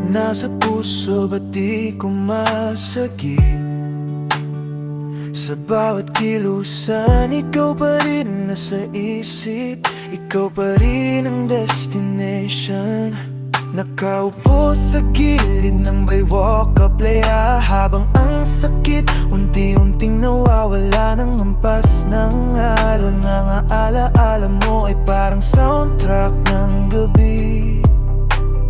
Nasa puso ba't di ko masagip? Sa bawat kilusan, ikaw pa rin nasa isip. Ikaw pa rin ang destination. Nakaupo sa gilid ng baywalk playa, habang ang sakit unti-unting nawawala ng hampas ng alon. Mga alaala mo ay parang soundtrack ng gabi.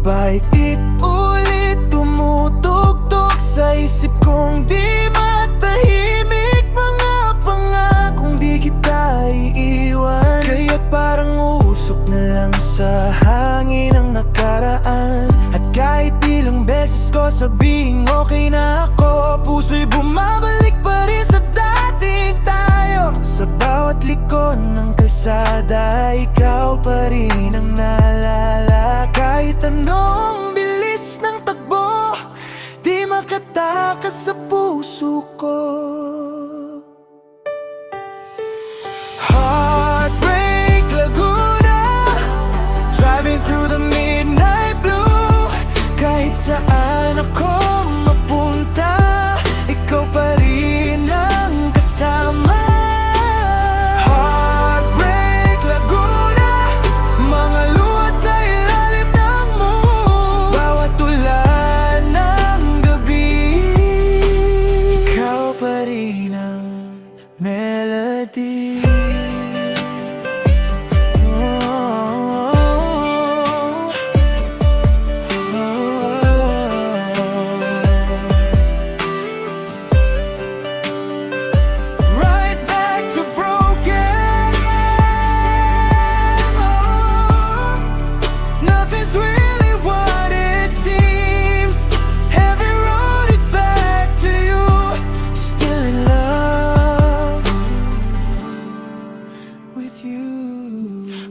Paulit-ulit tumutugtog sa isip kong di matahimik. Mga pangakong di kita iiwan, kaya parang usok na lang sa hangin ang nakaraan. At kahit ilang beses ko sabihing okay na ako, puso'y bumabalik pa rin sa dating tayo. Sa bawat liko ng kalsada, ikaw pa rin ang naalala. Kahit anong bilis ng takbo, di makatakas sa puso ko. Heartbreak Laguna, driving through the midnight blue. Kahit saan ako mapunta, ikaw pa rin ang kasama. Heartbreak Laguna, mga luha sa ilalim ng moon. Sa bawat ulan ng gabi, ikaw pa rin ang melody.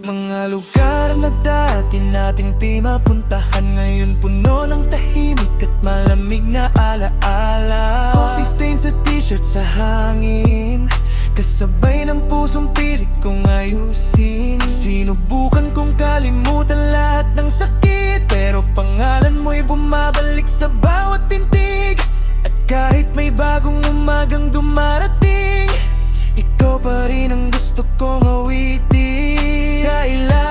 Mga lugar na dati nating di mapuntahan, ngayon puno ng tahimik at malamig na alaala. Coffee stain sa t-shirt sa hangin, kasabay ng pusong pilit kong ayusin. Sinubukan kong kalimutan lahat ng sakit, pero pangalan mo'y bumabalik sa bawat pintig. At kahit may bagong umagang dumarating, ikaw pa rin ang gusto kong awitin. Sa ilalim